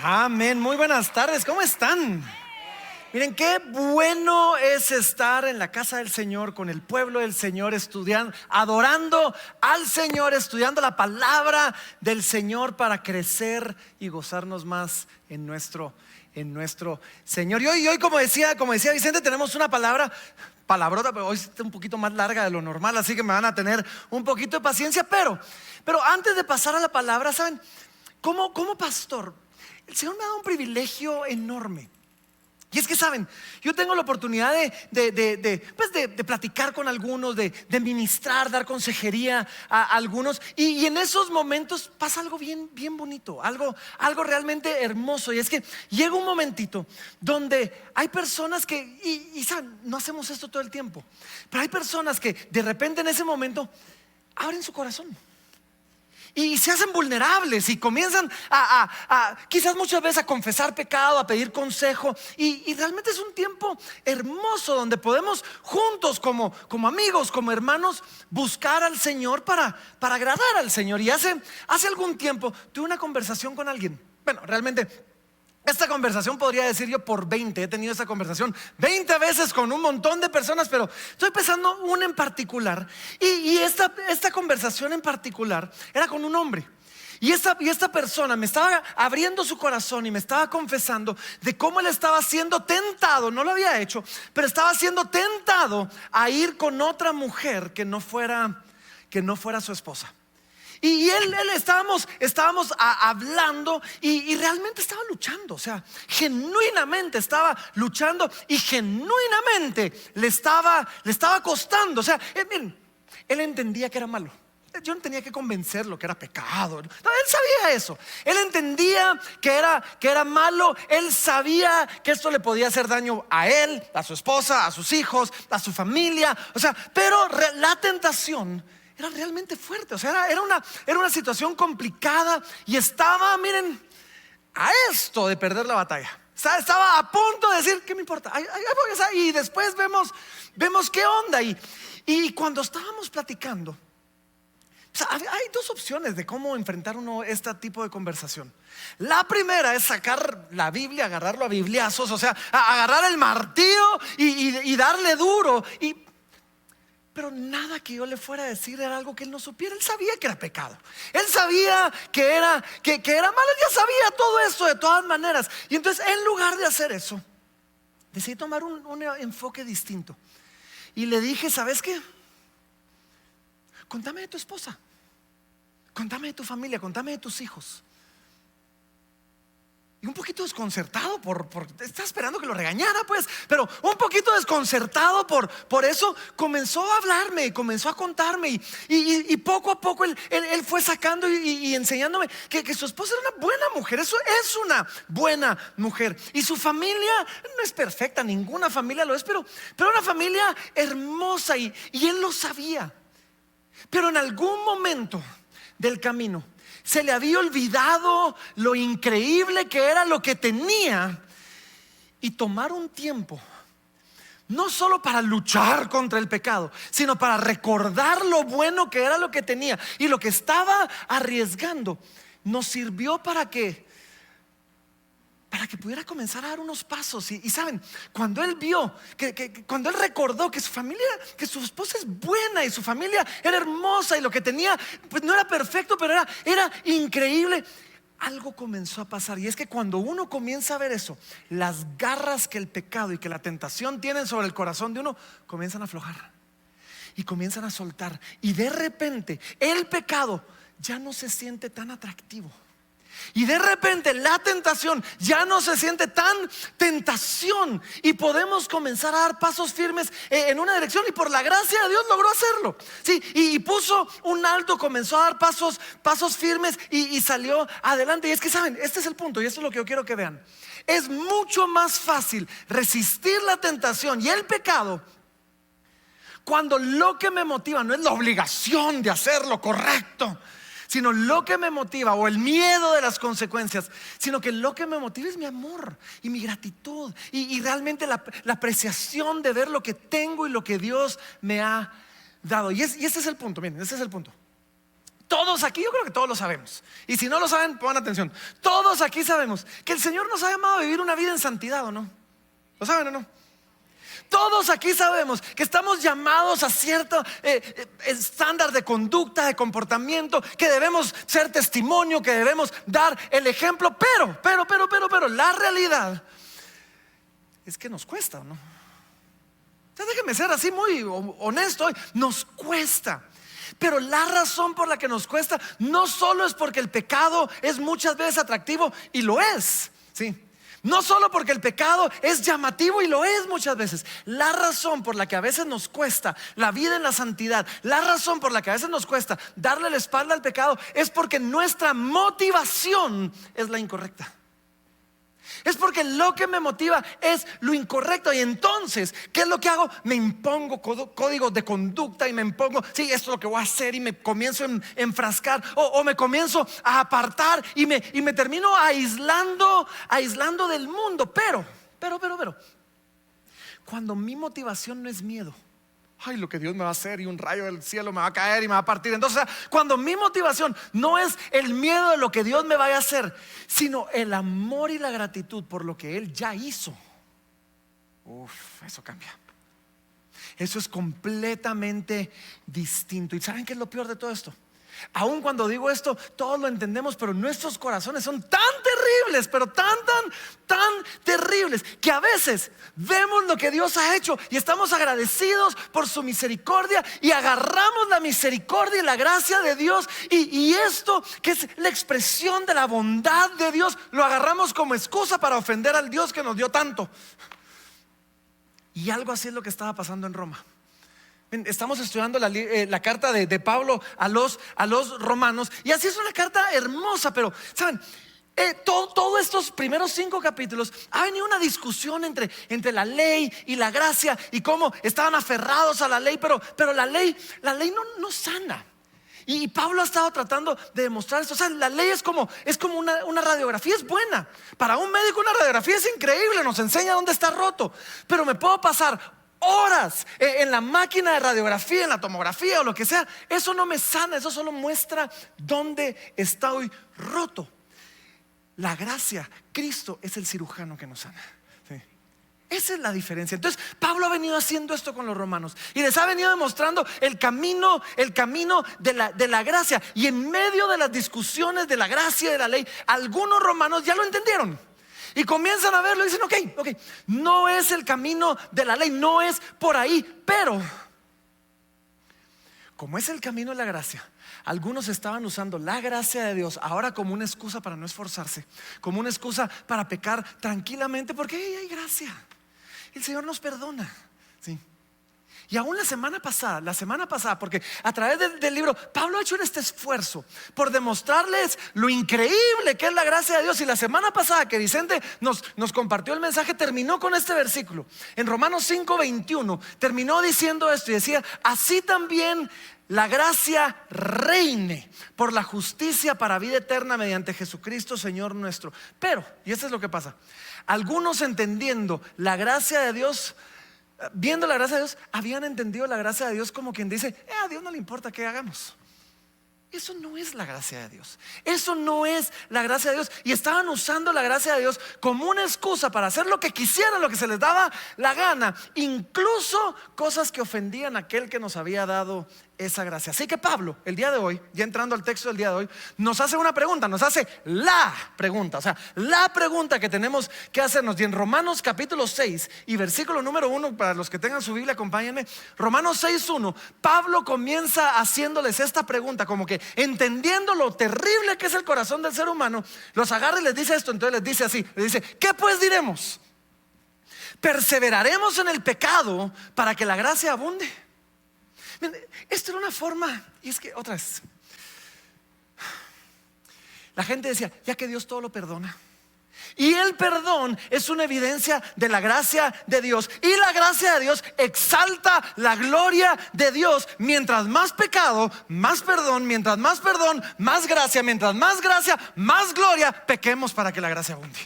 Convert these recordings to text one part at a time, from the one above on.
Amén, muy buenas tardes, ¿cómo están? Miren, qué bueno es estar en la casa del Señor, con el pueblo del Señor, estudiando, adorando al Señor, estudiando la palabra del Señor para crecer y gozarnos más en nuestro Señor. Y hoy como decía Vicente, tenemos una palabrota, pero hoy está un poquito más larga de lo normal, así que me van a tener un poquito de paciencia. Pero antes de pasar a la palabra, ¿saben? Como pastor, el Señor me ha dado un privilegio enorme. Y es que saben, yo tengo la oportunidad de platicar con algunos, de ministrar, dar consejería a algunos. Y en esos momentos pasa algo bien bonito, algo realmente hermoso. Y es que llega un momentito donde hay personas que, y saben, no hacemos esto todo el tiempo, pero hay personas que de repente en ese momento abren su corazón y se hacen vulnerables y comienzan quizás muchas veces a confesar pecado, a pedir consejo. Y realmente es un tiempo hermoso donde podemos juntos como amigos, como hermanos, buscar al Señor para agradar al Señor. Y hace algún tiempo tuve una conversación con alguien. Bueno, realmente esta conversación podría decir yo por 20. He tenido esta conversación 20 veces con un montón de personas, pero estoy pensando una en particular. Y esta conversación en particular era con un hombre. Y esta persona me estaba abriendo su corazón y me estaba confesando de cómo él estaba siendo tentado. No lo había hecho, pero estaba siendo tentado a ir con otra mujer que no fuera su esposa. Y él estábamos hablando y realmente estaba luchando. O sea, genuinamente estaba luchando y genuinamente le estaba costando. O sea, miren, él entendía que era malo. Yo no tenía que convencerlo que era pecado. No, él sabía eso. Él entendía que era malo. Él sabía que esto le podía hacer daño a él, a su esposa, a sus hijos, a su familia. O sea, pero la tentación era realmente fuerte. O sea, era una situación complicada. Y estaba, miren, a esto de perder la batalla. Estaba a punto de decir, ¿qué me importa? Y después vemos qué onda. Y cuando estábamos platicando, o sea, hay dos opciones de cómo enfrentar uno este tipo de conversación. La primera es sacar la Biblia, agarrarlo a bibliazos. O sea, agarrar el martillo y darle duro. Pero nada que yo le fuera a decir era algo que él no supiera. Él sabía que era pecado. Él sabía que era malo. Él ya sabía todo esto de todas maneras. Y entonces, en lugar de hacer eso, decidí tomar un enfoque distinto. Y le dije, ¿sabes qué? Contame de tu esposa. Contame de tu familia. Contame de tus hijos. Y un poquito desconcertado estaba esperando que lo regañara, pues, pero un poquito desconcertado por eso, comenzó a hablarme y comenzó a contarme. Y poco a poco él fue sacando y enseñándome que su esposa era una buena mujer. Eso es una buena mujer. Y su familia no es perfecta, ninguna familia lo es, pero una familia hermosa. Y él lo sabía. Pero en algún momento del camino se le había olvidado lo increíble que era lo que tenía, y tomar un tiempo no solo para luchar contra el pecado, sino para recordar lo bueno que era lo que tenía y lo que estaba arriesgando, nos sirvió para que pudiera comenzar a dar unos pasos. Y saben, cuando él vio cuando él recordó que su familia, que su esposa es buena y su familia era hermosa y lo que tenía pues no era perfecto, pero era increíble, algo comenzó a pasar. Y es que cuando uno comienza a ver eso, las garras que el pecado y que la tentación tienen sobre el corazón de uno comienzan a aflojar y comienzan a soltar. Y de repente el pecado ya no se siente tan atractivo. Y de repente la tentación ya no se siente tan tentación, y podemos comenzar a dar pasos firmes en una dirección. Y por la gracia de Dios logró hacerlo, ¿sí? Y puso un alto, comenzó a dar pasos firmes y salió adelante. Y es que saben, este es el punto, y esto es lo que yo quiero que vean. Es mucho más fácil resistir la tentación y el pecado cuando lo que me motiva no es la obligación de hacer lo correcto, sino lo que me motiva, o el miedo de las consecuencias, sino que lo que me motiva es mi amor y mi gratitud y realmente la apreciación de ver lo que tengo y lo que Dios me ha dado. Y este es el punto, miren, este es el punto. todos aquí, yo creo que todos lo sabemos. Y si no lo saben, pongan atención. Todos aquí sabemos que el Señor nos ha llamado a vivir una vida en santidad, ¿o no? ¿Lo saben o no? Todos aquí sabemos que estamos llamados a cierto estándar de conducta, de comportamiento, que debemos ser testimonio, que debemos dar el ejemplo. Pero la realidad es que nos cuesta, ¿o no? Entonces déjeme ser así muy honesto hoy. Nos cuesta. Pero la razón por la que nos cuesta no solo es porque el pecado es muchas veces atractivo, y lo es, ¿sí? No solo porque el pecado es llamativo, y lo es muchas veces. La razón por la que a veces nos cuesta la vida en la santidad, la razón por la que a veces nos cuesta darle la espalda al pecado, es porque nuestra motivación es la incorrecta. Es porque lo que me motiva es lo incorrecto. Y entonces, ¿qué es lo que hago? Me impongo códigos de conducta y me impongo, sí, esto es lo que voy a hacer, y me comienzo a enfrascar, o me comienzo a apartar y me termino aislando del mundo. Pero cuando mi motivación no es miedo, ay, lo que Dios me va a hacer y un rayo del cielo me va a caer y me va a partir. Entonces, cuando mi motivación no es el miedo de lo que Dios me vaya a hacer, sino el amor y la gratitud por lo que Él ya hizo, eso cambia. Eso es completamente distinto. ¿Y saben qué es lo peor de todo esto? Aún cuando digo esto, todos lo entendemos, pero nuestros corazones son tan terribles, pero tan terribles, que a veces vemos lo que Dios ha hecho y estamos agradecidos por su misericordia, y agarramos la misericordia y la gracia de Dios, y esto que es la expresión de la bondad de Dios, lo agarramos como excusa para ofender al Dios que nos dio tanto. Y algo así es lo que estaba pasando en Roma. Estamos estudiando la carta de Pablo a los romanos, y así es una carta hermosa. Pero ¿saben? Todos estos primeros 5 capítulos ha venido una discusión entre la ley y la gracia, y cómo estaban aferrados a la ley, pero la ley no sana. Y Pablo ha estado tratando de demostrar esto. O sea, la ley es como una radiografía. Es buena. Para un médico una radiografía es increíble, nos enseña dónde está roto. Pero me puedo pasar horas en la máquina de radiografía, en la tomografía o lo que sea. Eso no me sana, eso solo muestra dónde estoy roto. La gracia, Cristo es el cirujano que nos sana. Sí. Esa es la diferencia. Entonces Pablo ha venido haciendo esto con los romanos y les ha venido demostrando el camino de la gracia. Y en medio de las discusiones de la gracia y de la ley, algunos romanos ya lo entendieron y comienzan a verlo y dicen: ok, no es el camino de la ley, no es por ahí. Pero como es el camino de la gracia, algunos estaban usando la gracia de Dios ahora como una excusa para no esforzarse, como una excusa para pecar tranquilamente, porque hay gracia, el Señor nos perdona, ¿sí? Y aún la semana pasada, porque a través del libro Pablo ha hecho este esfuerzo por demostrarles lo increíble que es la gracia de Dios. Y la semana pasada que Vicente nos compartió el mensaje, terminó con este versículo en Romanos 5:21. Terminó diciendo esto y decía: así también la gracia reine por la justicia para vida eterna mediante Jesucristo Señor nuestro. Pero, y esto es lo que pasa, algunos entendiendo la gracia de Dios, viendo la gracia de Dios, habían entendido la gracia de Dios como quien dice: a Dios no le importa qué hagamos. Eso no es la gracia de Dios. Eso no es la gracia de Dios. Y estaban usando la gracia de Dios como una excusa para hacer lo que quisieran, lo que se les daba la gana, incluso cosas que ofendían a aquel que nos había dado esa gracia. Así que Pablo, el día de hoy, ya entrando al texto del día de hoy, nos hace una pregunta, nos hace la pregunta, o sea, la pregunta que tenemos que hacernos. Y en Romanos capítulo 6 y versículo número 1, para los que tengan su Biblia, acompáñenme. Romanos 6:1, Pablo comienza haciéndoles esta pregunta, como que entendiendo lo terrible que es el corazón del ser humano, los agarra y les dice esto. Entonces les dice así, les dice: ¿qué pues diremos? ¿Perseveraremos en el pecado para que la gracia abunde? Esto era una forma, y es que otra vez la gente decía: ya que Dios todo lo perdona, y el perdón es una evidencia de la gracia de Dios, y la gracia de Dios exalta la gloria de Dios. Mientras más pecado, más perdón; mientras más perdón, más gracia; mientras más gracia, más gloria. Pequemos para que la gracia abunde.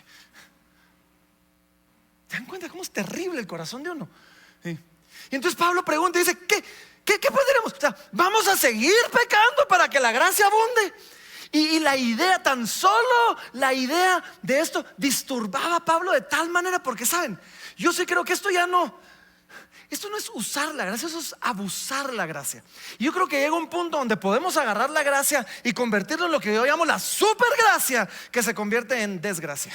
¿Se dan cuenta cómo es terrible el corazón de uno? ¿Sí? Y entonces Pablo pregunta y dice: ¿Qué podremos? O sea, vamos a seguir pecando para que la gracia abunde. Y la idea, tan solo la idea de esto disturbaba a Pablo de tal manera, porque saben, yo sí creo que esto no es usar la gracia, eso es abusar la gracia. Y yo creo que llega un punto donde podemos agarrar la gracia y convertirlo en lo que yo llamo la supergracia, que se convierte en desgracia.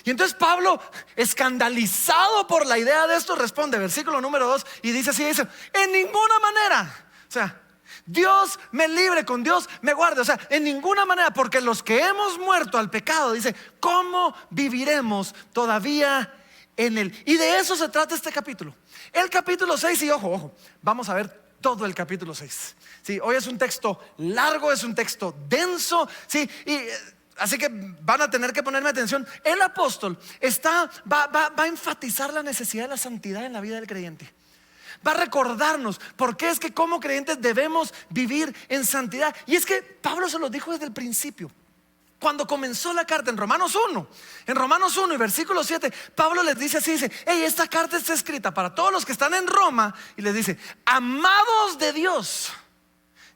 Y entonces Pablo, escandalizado por la idea de esto, responde, versículo número 2, y dice así, dice, en ninguna manera, o sea, Dios me libre, con Dios me guarde, o sea, en ninguna manera, porque los que hemos muerto al pecado, dice, ¿cómo viviremos todavía en él? Y de eso se trata este capítulo. El capítulo 6, y ojo, vamos a ver todo el capítulo 6. Sí, hoy es un texto largo, es un texto denso, sí, así que van a tener que ponerme atención. El apóstol va a enfatizar la necesidad de la santidad en la vida del creyente. Va a recordarnos por qué es que como creyentes debemos vivir en santidad. Y es que Pablo se lo dijo desde el principio. Cuando comenzó la carta en Romanos 1 y versículo 7, Pablo les dice así, dice, hey, esta carta está escrita para todos los que están en Roma. Y les dice, amados de Dios,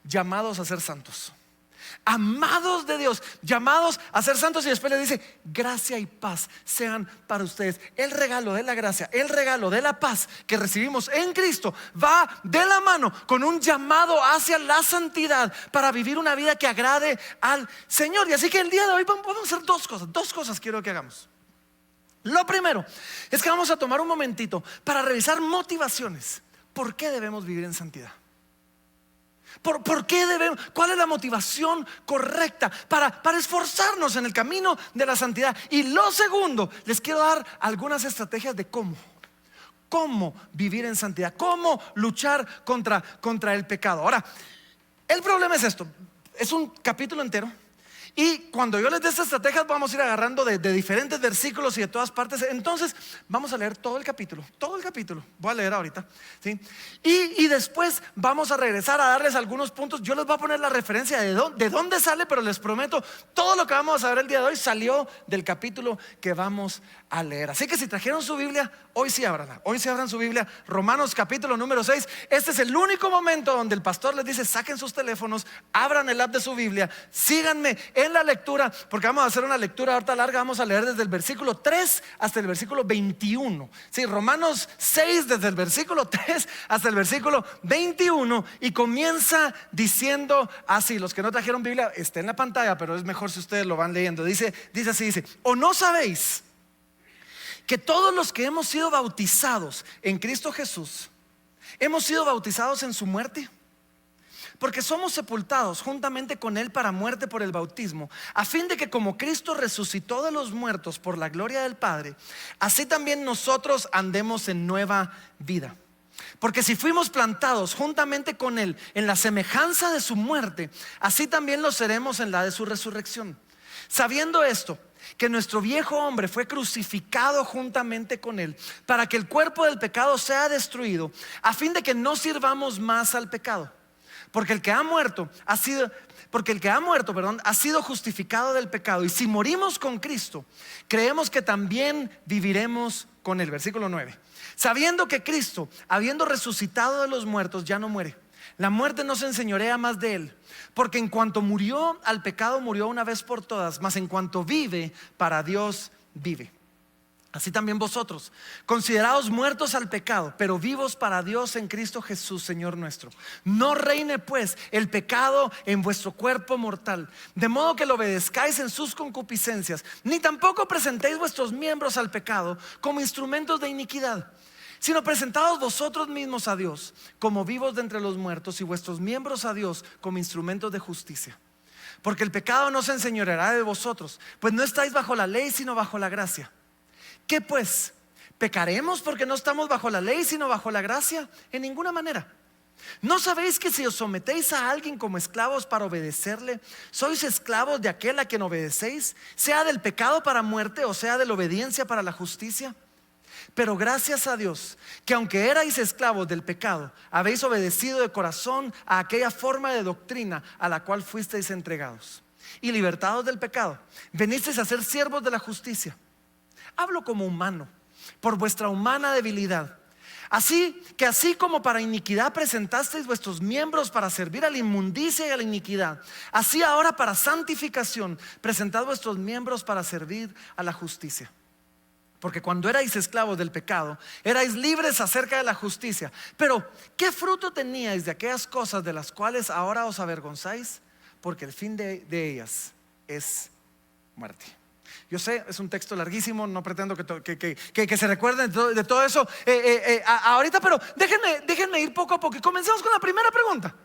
llamados a ser santos. Amados de Dios, llamados a ser santos. Y después le dice, gracia y paz sean para ustedes. El regalo de la gracia, el regalo de la paz que recibimos en Cristo va de la mano con un llamado hacia la santidad para vivir una vida que agrade al Señor. Y así que el día de hoy vamos a hacer dos cosas quiero que hagamos. Lo primero es que vamos a tomar un momentito para revisar motivaciones. ¿Por qué debemos vivir en santidad? ¿Por qué debemos? ¿Cuál es la motivación correcta para esforzarnos en el camino de la santidad? Y lo segundo, les quiero dar algunas estrategias de cómo vivir en santidad, cómo luchar contra el pecado. Ahora, el problema es esto, es un capítulo entero. Y cuando yo les dé estas estrategias vamos a ir agarrando de diferentes versículos y de todas partes. Entonces vamos a leer todo el capítulo. Voy a leer ahorita, ¿sí? Y después vamos a regresar a darles algunos puntos. Yo les voy a poner la referencia de dónde sale, pero les prometo, todo lo que vamos a ver el día de hoy salió del capítulo que vamos a leer. Así que si trajeron su Biblia, hoy sí abran su Biblia. Romanos capítulo número 6. Este es el único momento donde el pastor les dice, saquen sus teléfonos, abran el app de su Biblia, síganme en la lectura, porque vamos a hacer una lectura ahorita larga. Vamos a leer desde el versículo 3 hasta el versículo 21. Sí, Romanos 6 desde el versículo 3 hasta el versículo 21. Y comienza diciendo así. Los que no trajeron Biblia, está en la pantalla, pero es mejor si ustedes lo van leyendo. Dice así, ¿o no sabéis que todos los que hemos sido bautizados en Cristo Jesús hemos sido bautizados en su muerte? Porque somos sepultados juntamente con Él para muerte por el bautismo, a fin de que como Cristo resucitó de los muertos por la gloria del Padre, así también nosotros andemos en nueva vida. Porque si fuimos plantados juntamente con Él en la semejanza de su muerte, así también lo seremos en la de su resurrección. Sabiendo esto, que nuestro viejo hombre fue crucificado juntamente con Él, para que el cuerpo del pecado sea destruido, a fin de que no sirvamos más al pecado. Porque el que ha muerto ha sido justificado del pecado. Y si morimos con Cristo, creemos que también viviremos con Él. Versículo 9. Sabiendo que Cristo, habiendo resucitado de los muertos, ya no muere. La muerte no se enseñorea más de Él. Porque en cuanto murió al pecado, murió una vez por todas. Mas en cuanto vive, para Dios vive. Así también vosotros, considerados muertos al pecado, pero vivos para Dios en Cristo Jesús, Señor nuestro. No reine pues el pecado en vuestro cuerpo mortal, de modo que lo obedezcáis en sus concupiscencias, ni tampoco presentéis vuestros miembros al pecado como instrumentos de iniquidad, sino presentaos vosotros mismos a Dios como vivos de entre los muertos, y vuestros miembros a Dios como instrumentos de justicia. Porque el pecado no se enseñoreará de vosotros, pues no estáis bajo la ley, sino bajo la gracia. ¿Qué pues? ¿Pecaremos porque no estamos bajo la ley sino bajo la gracia? En ninguna manera. ¿No sabéis que si os sometéis a alguien como esclavos para obedecerle, sois esclavos de aquel a quien obedecéis, sea del pecado para muerte o sea de la obediencia para la justicia? Pero gracias a Dios, que aunque erais esclavos del pecado, habéis obedecido de corazón a aquella forma de doctrina a la cual fuisteis entregados. Y libertados del pecado, venisteis a ser siervos de la justicia. Hablo como humano, por vuestra humana debilidad. Así como para iniquidad presentasteis vuestros miembros para servir a la inmundicia y a la iniquidad, así ahora para santificación presentad vuestros miembros para servir a la justicia. Porque cuando erais esclavos del pecado, erais libres acerca de la justicia. Pero ¿qué fruto teníais de aquellas cosas de las cuales ahora os avergonzáis? Porque el fin de ellas es muerte. Yo sé, es un texto larguísimo, no pretendo que se recuerden de todo eso ahorita, pero déjenme ir poco a poco. Y comencemos con la primera pregunta.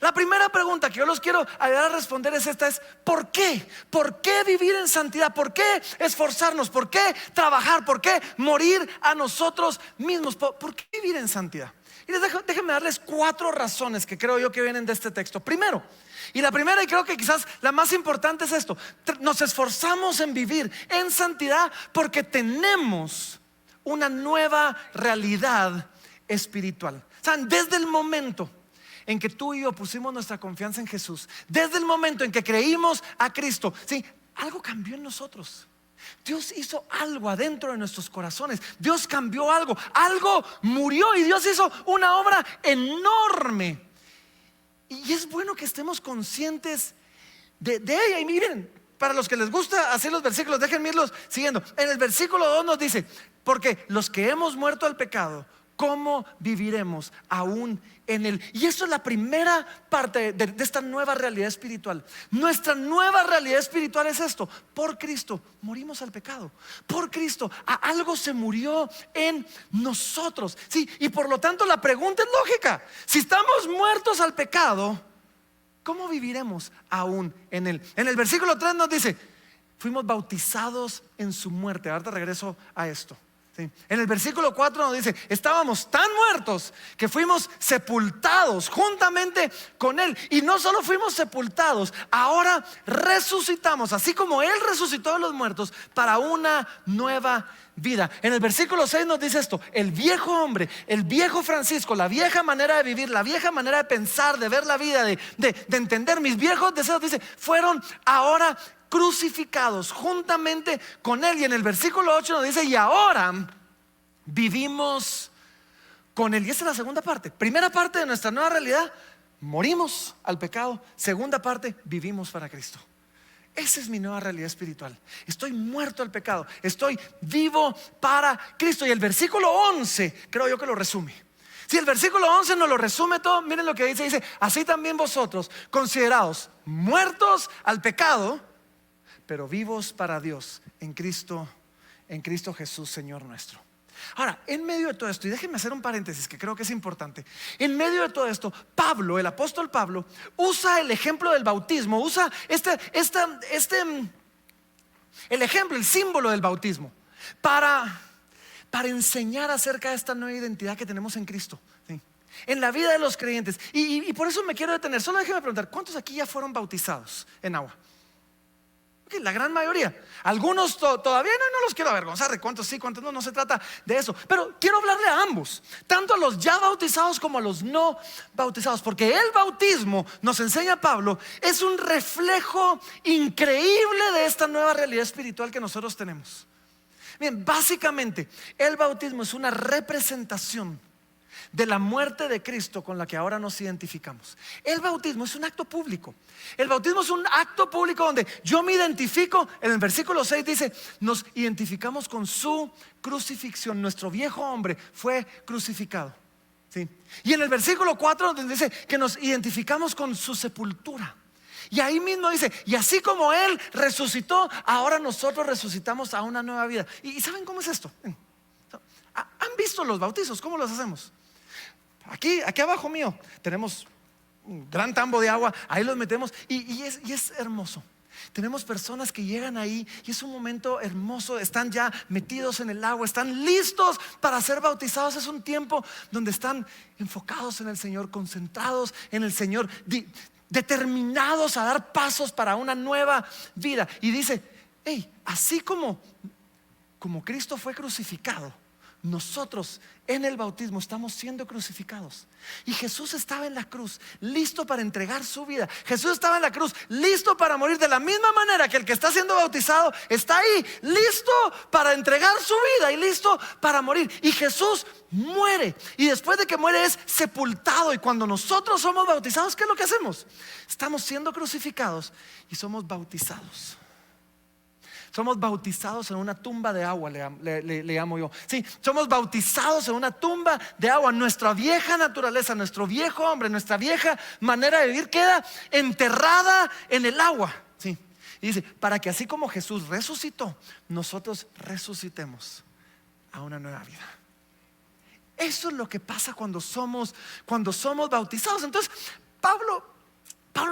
La primera pregunta que yo los quiero ayudar a responder es esta: ¿por qué? ¿Por qué vivir en santidad? ¿Por qué esforzarnos? ¿Por qué trabajar? ¿Por qué morir a nosotros mismos? ¿Por qué vivir en santidad? Y déjenme darles 4 razones que creo yo que vienen de este texto. Primero, y la primera, y creo que quizás la más importante, es esto: nos esforzamos en vivir en santidad porque tenemos una nueva realidad espiritual. ¿Saben? Desde el momento en que tú y yo pusimos nuestra confianza en Jesús, desde el momento en que creímos a Cristo, ¿sí?, algo cambió en nosotros. Dios hizo algo adentro de nuestros corazones. Dios cambió algo murió, y Dios hizo una obra enorme. Y es bueno que estemos conscientes de ella. Y miren, para los que les gusta hacer los versículos, déjenme irlos siguiendo. En el versículo 2 nos dice: porque los que hemos muerto al pecado, ¿cómo viviremos aún en él? Y eso es la primera parte de esta nueva realidad espiritual. Nuestra nueva realidad espiritual es esto: por Cristo morimos al pecado. Por Cristo algo se murió en nosotros, ¿sí? Y por lo tanto la pregunta es lógica: si estamos muertos al pecado, ¿cómo viviremos aún en él? En el versículo 3 nos dice: fuimos bautizados en su muerte. Ahora te regreso a esto. Sí. En el versículo 4 nos dice: estábamos tan muertos que fuimos sepultados juntamente con él. Y no solo fuimos sepultados, ahora resucitamos, así como él resucitó de los muertos, para una nueva vida. En el versículo 6 nos dice esto: el viejo hombre, el viejo Francisco, la vieja manera de vivir, la vieja manera de pensar, de ver la vida, de entender mis viejos deseos, dice, fueron ahora crucificados juntamente con él. Y en el versículo 8 nos dice: y ahora vivimos con él. Y esa es la segunda parte. Primera parte de nuestra nueva realidad: morimos al pecado. Segunda parte: vivimos para Cristo. Esa es mi nueva realidad espiritual. Estoy muerto al pecado, estoy vivo para Cristo. Y el versículo 11 creo yo que lo resume. Si el versículo 11 nos lo resume todo, miren lo que dice: así también vosotros, considerados muertos al pecado, pero vivos para Dios en Cristo Jesús, Señor nuestro. Ahora, en medio de todo esto, y déjenme hacer un paréntesis que creo que es importante. En medio de todo esto, Pablo, el apóstol Pablo, usa el ejemplo del bautismo, usa el ejemplo, el símbolo del bautismo, para enseñar acerca de esta nueva identidad que tenemos en Cristo, ¿sí?, en la vida de los creyentes. Y por eso me quiero detener. Solo déjenme preguntar: ¿cuántos aquí ya fueron bautizados en agua? La gran mayoría. Algunos todavía no los quiero avergonzar de cuántos sí, cuántos no. No se trata de eso, pero quiero hablarle a ambos, tanto a los ya bautizados como a los no bautizados, porque el bautismo, nos enseña Pablo, es un reflejo increíble de esta nueva realidad espiritual que nosotros tenemos. Bien, básicamente el bautismo es una representación de la muerte de Cristo con la que ahora nos identificamos. El bautismo es un acto público. El bautismo es un acto público donde yo me identifico. En el versículo 6 dice: nos identificamos con su crucifixión. Nuestro viejo hombre fue crucificado, ¿sí? Y en el versículo 4 dice que nos identificamos con su sepultura. Y ahí mismo dice: y así como él resucitó, ahora nosotros resucitamos a una nueva vida. ¿Y saben cómo es esto? ¿Han visto los bautizos? ¿Cómo los hacemos? Aquí abajo mío tenemos un gran tambo de agua. Ahí los metemos y es hermoso. Tenemos personas que llegan ahí y es un momento hermoso. Están ya metidos en el agua, están listos para ser bautizados. Es un tiempo donde están enfocados en el Señor, concentrados en el Señor, determinados a dar pasos para una nueva vida. Y dice: hey, así como Cristo fue crucificado, nosotros en el bautismo estamos siendo crucificados. Y Jesús estaba en la cruz, listo para entregar su vida. Jesús estaba en la cruz, listo para morir, de la misma manera que el que está siendo bautizado está ahí, listo para entregar su vida y listo para morir. Y Jesús muere, y después de que muere es sepultado. Y cuando nosotros somos bautizados, ¿qué es lo que hacemos? Estamos siendo crucificados y somos bautizados. Somos bautizados en una tumba de agua, le llamo yo. Sí, somos bautizados en una tumba de agua. Nuestra vieja naturaleza, nuestro viejo hombre, nuestra vieja manera de vivir queda enterrada en el agua. Sí. Y dice, para que así como Jesús resucitó, nosotros resucitemos a una nueva vida. Eso es lo que pasa cuando somos bautizados. Entonces, Pablo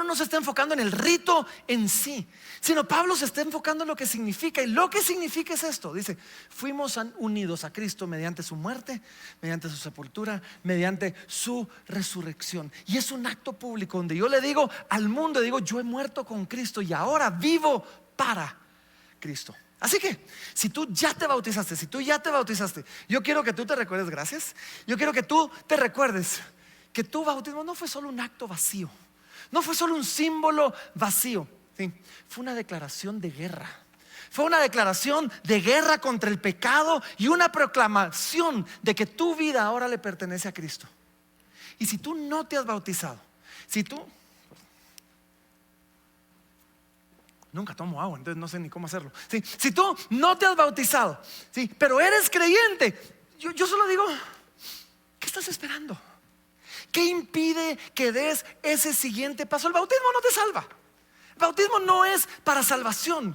no se está enfocando en el rito en sí, sino Pablo se está enfocando en lo que significa. Y lo que significa es esto. Dice, fuimos unidos a Cristo mediante su muerte, mediante su sepultura, mediante su resurrección. Y es un acto público donde yo le digo al mundo, digo, yo he muerto con Cristo y ahora vivo para Cristo. Así que, si tú ya te bautizaste, yo quiero que tú te recuerdes, gracias. Yo quiero que tú te recuerdes que tu bautismo no fue solo un acto vacío. No fue solo un símbolo vacío, ¿sí? Fue una declaración de guerra. Fue una declaración de guerra contra el pecado y una proclamación de que tu vida ahora le pertenece a Cristo. Y si tú no te has bautizado, nunca tomo agua, entonces no sé ni cómo hacerlo. ¿Sí? Si tú no te has bautizado, ¿sí? Pero eres creyente, yo solo digo, ¿qué estás esperando? ¿Qué impide que des ese siguiente paso? El bautismo no te salva. El bautismo no es para salvación,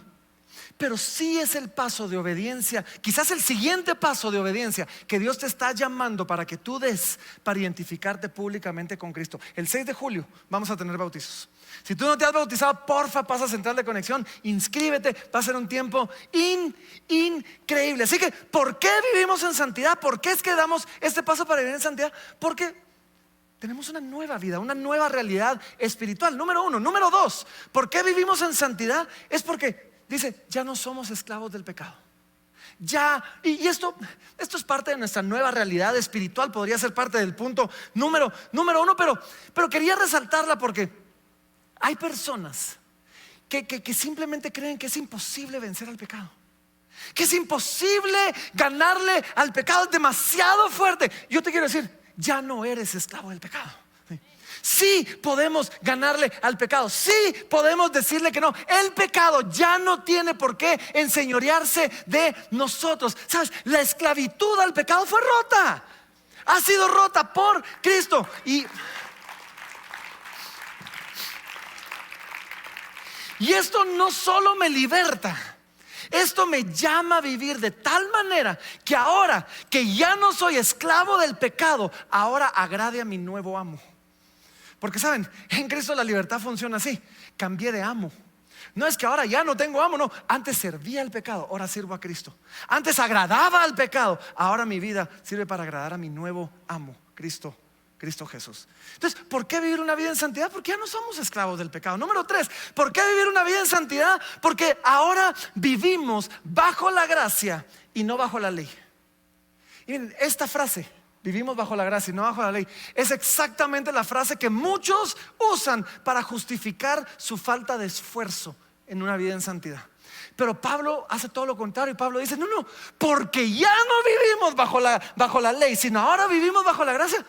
pero sí es el paso de obediencia, quizás el siguiente paso de obediencia que Dios te está llamando para que tú des, para identificarte públicamente con Cristo. El 6 de julio vamos a tener bautizos. Si tú no te has bautizado, porfa, pasa a Central de Conexión, inscríbete, va a ser un tiempo increíble. Así que, ¿por qué vivimos en santidad? ¿Por qué es que damos este paso para vivir en santidad? Porque tenemos una nueva vida, una nueva realidad espiritual. Número uno. Número dos, ¿por qué vivimos en santidad? Es porque dice, ya no somos esclavos del pecado. Ya, y esto es parte de nuestra nueva realidad espiritual. Podría ser parte del punto número uno, pero quería resaltarla porque hay personas que simplemente creen que es imposible vencer al pecado, que es imposible ganarle al pecado, es demasiado fuerte. Yo te quiero decir, ya no eres esclavo del pecado. Sí podemos ganarle al pecado, sí podemos decirle que no. El pecado ya no tiene por qué enseñorearse de nosotros. ¿Sabes? La esclavitud al pecado fue rota, ha sido rota por Cristo. Y esto no solo me liberta, esto me llama a vivir de tal manera que ahora que ya no soy esclavo del pecado, ahora agrade a mi nuevo amo. Porque saben, en Cristo la libertad funciona así. Cambié de amo. No es que ahora ya no tengo amo, no. Antes servía al pecado, ahora sirvo a Cristo. Antes agradaba al pecado, ahora mi vida sirve para agradar a mi nuevo amo, Cristo Jesús. Entonces, ¿por qué vivir una vida en santidad? Porque ya no somos esclavos del pecado. Número tres, ¿por qué vivir una vida en santidad? Porque ahora vivimos bajo la gracia y no bajo la ley. Y miren, esta frase, vivimos bajo la gracia y no bajo la ley, es exactamente la frase que muchos usan para justificar su falta de esfuerzo en una vida en santidad. Pero Pablo hace todo lo contrario. Y Pablo dice, no, porque ya no vivimos bajo la ley, sino ahora vivimos bajo la gracia.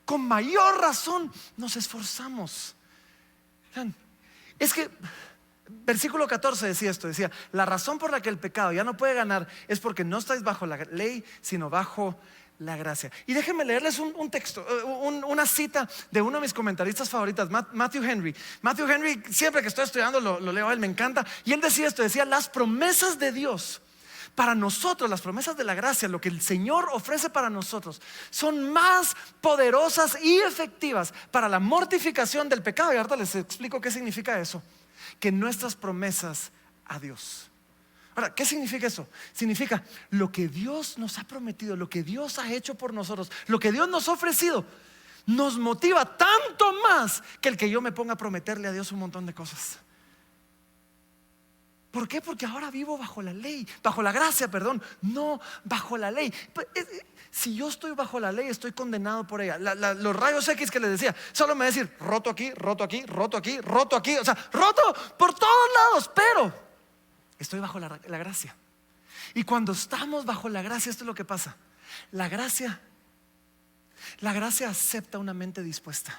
Con mayor razón nos esforzamos. Es que versículo 14 decía esto, decía, la razón por la que el pecado ya no puede ganar es porque no estáis bajo la ley, sino bajo la gracia. Y déjenme leerles un texto, una cita de uno de mis comentaristas favoritas, Matthew Henry. Matthew Henry, siempre que estoy estudiando lo leo a él, me encanta. Y él decía esto, decía, las promesas de Dios para nosotros, las promesas de la gracia, lo que el Señor ofrece para nosotros, son más poderosas y efectivas para la mortificación del pecado. Y ahorita les explico qué significa eso, que nuestras promesas a Dios. Ahora, ¿qué significa eso? Significa lo que Dios nos ha prometido, lo que Dios ha hecho por nosotros, lo que Dios nos ha ofrecido, nos motiva tanto más que el que yo me ponga a prometerle a Dios un montón de cosas. ¿Por qué? Porque ahora vivo bajo la ley, bajo la gracia, perdón, no bajo la ley. Si yo estoy bajo la ley, estoy condenado por ella. Los rayos X que les decía, solo me va a decir roto aquí, roto aquí, roto aquí, roto aquí. O sea, roto por todos lados, pero estoy bajo la gracia. Y cuando estamos bajo la gracia, esto es lo que pasa. La gracia acepta una mente dispuesta.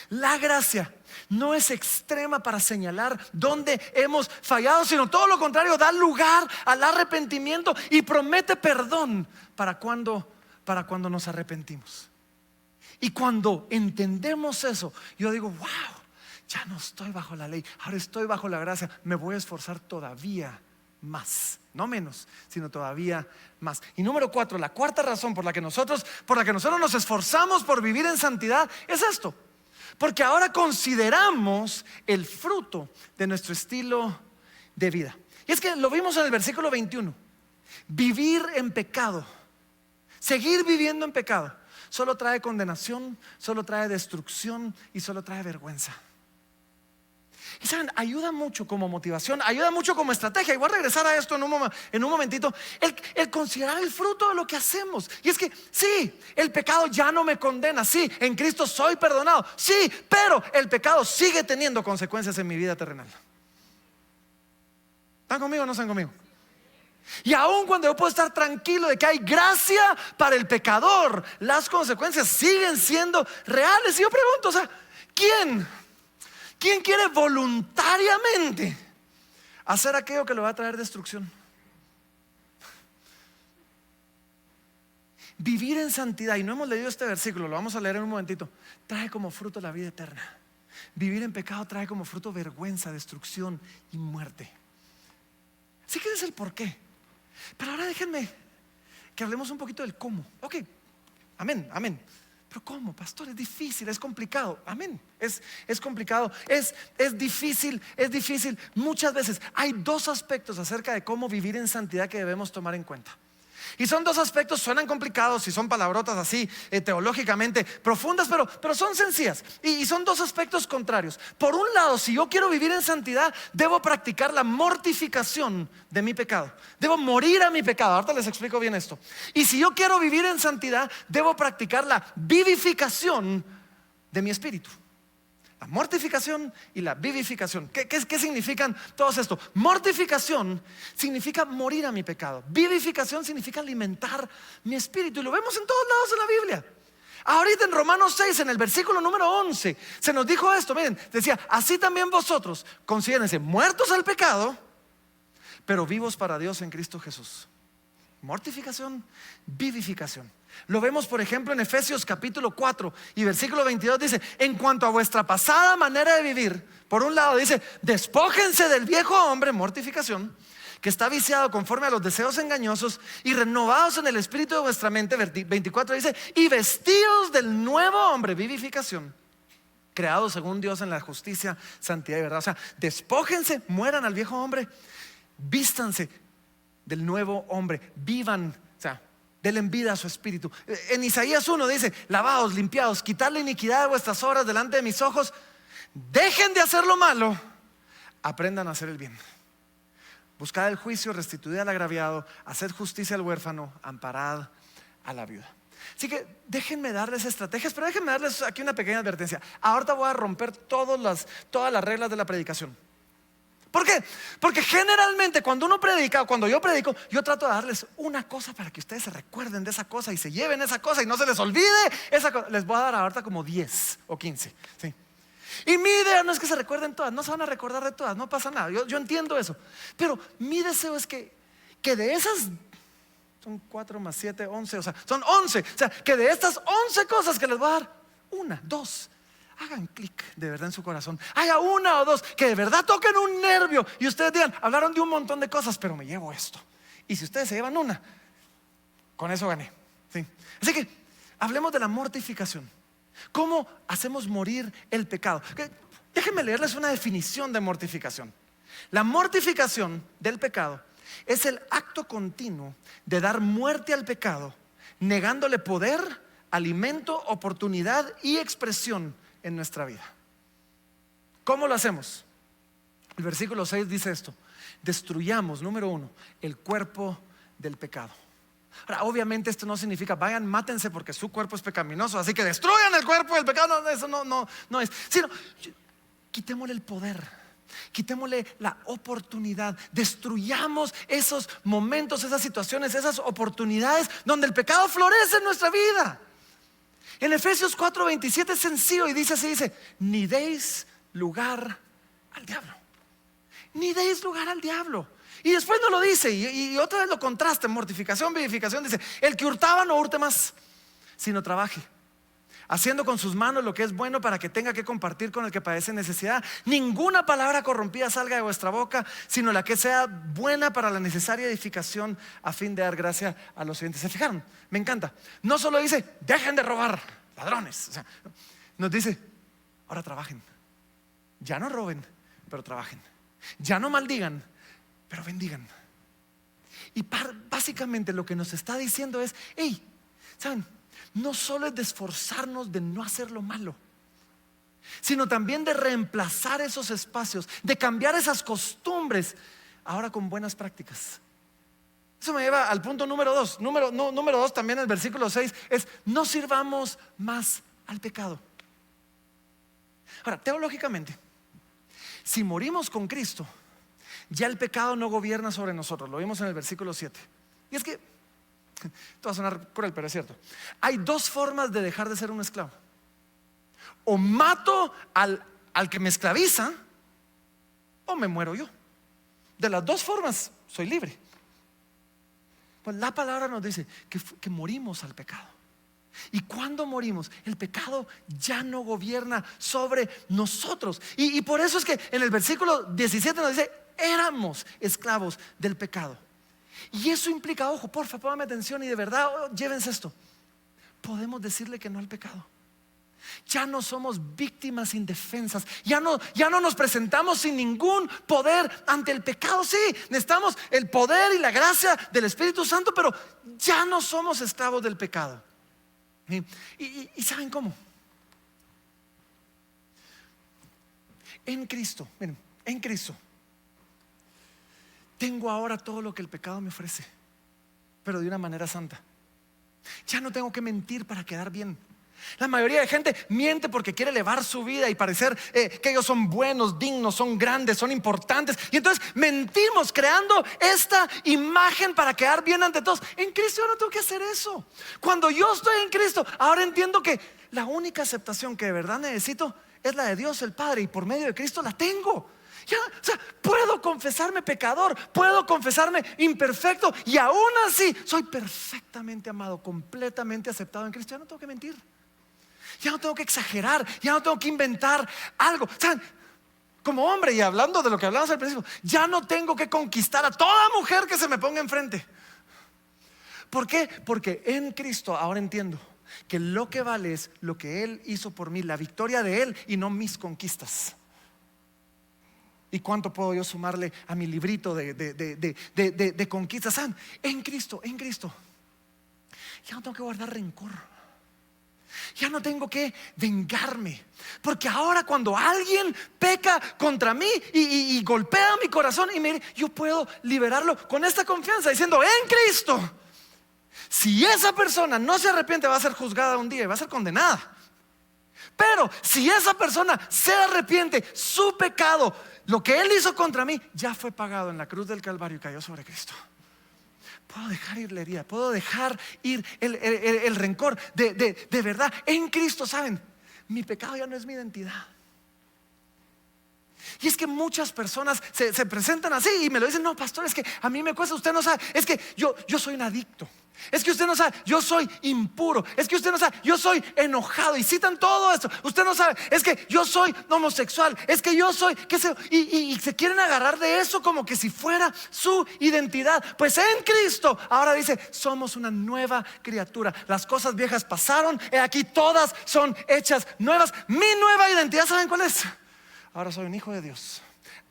La gracia no es extrema para señalar dónde hemos fallado, sino todo lo contrario, da lugar al arrepentimiento y promete perdón para cuando nos arrepentimos. Y cuando entendemos eso, yo digo, wow, ya no estoy bajo la ley, ahora estoy bajo la gracia. Me voy a esforzar todavía más, no menos, sino todavía más. Y número 4, la cuarta razón por la que nosotros nos esforzamos por vivir en santidad es esto. Porque ahora consideramos el fruto de nuestro estilo de vida. Y es que lo vimos en el versículo 21. Vivir en pecado, seguir viviendo en pecado, solo trae condenación, solo trae destrucción y solo trae vergüenza. Y saben, ayuda mucho como motivación, ayuda mucho como estrategia. Y voy a regresar a esto en un momentito. El considerar el fruto de lo que hacemos. Y es que sí, el pecado ya no me condena. Sí, en Cristo soy perdonado. Sí, pero el pecado sigue teniendo consecuencias en mi vida terrenal. ¿Están conmigo o no están conmigo? Y aun cuando yo puedo estar tranquilo de que hay gracia para el pecador, las consecuencias siguen siendo reales. Y yo pregunto, o sea, ¿quién quiere voluntariamente hacer aquello que le va a traer destrucción? Vivir en santidad, y no hemos leído este versículo, lo vamos a leer en un momentito, trae como fruto la vida eterna. Vivir en pecado trae como fruto vergüenza, destrucción y muerte. Así que ese es el por qué. Pero ahora déjenme que hablemos un poquito del cómo. Ok, amén. Pero ¿cómo, pastor? Es difícil, es complicado. Amén, es complicado, es difícil. Muchas veces hay dos aspectos acerca de cómo vivir en santidad que debemos tomar en cuenta. Y son dos aspectos, suenan complicados y son palabrotas así teológicamente profundas, pero son sencillas. Y son dos aspectos contrarios. Por un lado, si yo quiero vivir en santidad, debo practicar la mortificación de mi pecado. Debo morir a mi pecado. Ahorita les explico bien esto. Y si yo quiero vivir en santidad, debo practicar la vivificación de mi espíritu. La mortificación y la vivificación. ¿Qué significan todos esto? Mortificación significa morir a mi pecado. Vivificación significa alimentar mi espíritu. Y lo vemos en todos lados en la Biblia. Ahorita en Romanos 6, en el versículo número 11, se nos dijo esto. Miren, decía, así también vosotros considérense muertos al pecado, pero vivos para Dios en Cristo Jesús. Mortificación, vivificación. Lo vemos por ejemplo en Efesios capítulo 4 y versículo 22 dice: en cuanto a vuestra pasada manera de vivir, por un lado dice, despójense del viejo hombre, mortificación, que está viciado conforme a los deseos engañosos, y renovados en el espíritu de vuestra mente. 24 dice, y vestidos del nuevo hombre, vivificación, creado según Dios en la justicia, santidad y verdad. O sea, despójense, mueran al viejo hombre, vístanse del nuevo hombre, vivan, o sea, denle vida a su espíritu. En Isaías 1 dice, lavaos, limpiaos, quitad la iniquidad de vuestras obras delante de mis ojos, dejen de hacer lo malo, aprendan a hacer el bien. Buscad el juicio, restituid al agraviado, haced justicia al huérfano, amparad a la viuda. Así que déjenme darles estrategias, pero déjenme darles aquí una pequeña advertencia. Ahorita voy a romper todas las reglas de la predicación. ¿Por qué? Porque generalmente cuando uno predica o cuando yo predico, yo trato de darles una cosa para que ustedes se recuerden de esa cosa y se lleven esa cosa y no se les olvide esa cosa. Les voy a dar ahorita como 10 o 15, ¿sí? Y mi idea no es que se recuerden todas, no se van a recordar de todas, no pasa nada, yo entiendo eso. Pero mi deseo es que de esas, son 4 más 7, 11, o sea, son 11. O sea, que de estas 11 cosas que les voy a dar, una, dos, hagan clic de verdad en su corazón. Haya una o dos que de verdad toquen un nervio y ustedes digan, hablaron de un montón de cosas, pero me llevo esto. Y si ustedes se llevan una, con eso gané, ¿sí? Así que hablemos de la mortificación. ¿Cómo hacemos morir el pecado? Déjenme leerles una definición de mortificación. La mortificación del pecado es el acto continuo de dar muerte al pecado, negándole poder, alimento, oportunidad y expresión en nuestra vida. ¿Cómo lo hacemos? El versículo 6 dice esto: destruyamos, número 1, el cuerpo del pecado. Ahora, obviamente esto no significa vayan, mátense porque su cuerpo es pecaminoso, así que destruyan el cuerpo del pecado. No, eso no es. Sino, quitémosle el poder, quitémosle la oportunidad, destruyamos esos momentos, esas situaciones, esas oportunidades donde el pecado florece en nuestra vida. En Efesios 4:27 es sencillo y dice así, ni deis lugar al diablo. Ni deis lugar al diablo. Y después no lo dice, y otra vez lo contrasta en mortificación, vivificación. Dice: el que hurtaba no hurte más, sino trabaje, haciendo con sus manos lo que es bueno, para que tenga que compartir con el que padece necesidad. Ninguna palabra corrompida salga de vuestra boca, sino la que sea buena para la necesaria edificación, a fin de dar gracia a los oyentes. ¿Se fijaron? Me encanta. No solo dice dejen de robar, ladrones. O sea, nos dice ahora trabajen. Ya no roben, pero trabajen. Ya no maldigan, pero bendigan. Y básicamente lo que nos está diciendo es: hey, ¿saben? No solo es de esforzarnos de no hacer lo malo, sino también de reemplazar esos espacios, de cambiar esas costumbres ahora con buenas prácticas. Eso me lleva al punto número 2. Número 2 también, el versículo 6 es: no sirvamos más al pecado. Ahora, teológicamente, si morimos con Cristo, ya el pecado no gobierna sobre nosotros. Lo vimos en el versículo 7. Y es que, esto va a sonar cruel, pero es cierto. Hay dos formas de dejar de ser un esclavo: o mato al que me esclaviza, o me muero yo. De las dos formas soy libre. Pues la palabra nos dice que morimos al pecado. Y cuando morimos, el pecado ya no gobierna sobre nosotros. Y por eso es que en el versículo 17 nos dice: éramos esclavos del pecado. Y eso implica, ojo, porfa, póngame atención y de verdad, llévense esto: podemos decirle que no al pecado. Ya no somos víctimas indefensas. Ya no nos presentamos sin ningún poder ante el pecado. Sí, necesitamos el poder y la gracia del Espíritu Santo, pero ya no somos esclavos del pecado. ¿Y saben cómo? En Cristo, miren, en Cristo tengo ahora todo lo que el pecado me ofrece, pero de una manera santa. Ya no tengo que mentir para quedar bien. La mayoría de gente miente porque quiere elevar su vida y parecer que ellos son buenos, dignos, son grandes, son importantes. Y entonces mentimos creando esta imagen para quedar bien ante todos. En Cristo yo no tengo que hacer eso. Cuando yo estoy en Cristo, ahora entiendo que la única aceptación que de verdad necesito es la de Dios el Padre, y por medio de Cristo la tengo. Ya, o sea, puedo confesarme pecador, puedo confesarme imperfecto, y aún así soy perfectamente amado, completamente aceptado en Cristo. Ya no tengo que mentir, ya no tengo que exagerar, ya no tengo que inventar algo. ¿Saben? Como hombre, y hablando de lo que hablamos al principio, ya no tengo que conquistar a toda mujer que se me ponga enfrente. ¿Por qué? Porque en Cristo ahora entiendo que lo que vale es lo que Él hizo por mí, la victoria de Él, y no mis conquistas. ¿Y cuánto puedo yo sumarle a mi librito de conquistas? ¿Saben? En Cristo ya no tengo que guardar rencor, ya no tengo que vengarme, porque ahora cuando alguien peca contra mí y golpea mi corazón, yo puedo liberarlo con esta confianza, diciendo: en Cristo, si esa persona no se arrepiente, va a ser juzgada un día y va a ser condenada. Pero si esa persona se arrepiente, su pecado, lo que Él hizo contra mí, ya fue pagado en la cruz del Calvario y cayó sobre Cristo. Puedo dejar ir la herida, puedo dejar ir el rencor. De verdad, en Cristo, ¿saben? Mi pecado ya no es mi identidad. Y es que muchas personas se presentan así y me lo dicen: no, pastor, es que a mí me cuesta, usted no sabe, es que yo soy un adicto, es que usted no sabe, yo soy impuro, es que usted no sabe, yo soy enojado, y citan todo esto. Usted no sabe, es que yo soy homosexual, es que yo soy, qué sé yo, y se quieren agarrar de eso como que si fuera su identidad. Pues en Cristo ahora dice: somos una nueva criatura, las cosas viejas pasaron, he aquí todas son hechas nuevas. Mi nueva identidad, ¿saben cuál es? Ahora soy un hijo de Dios,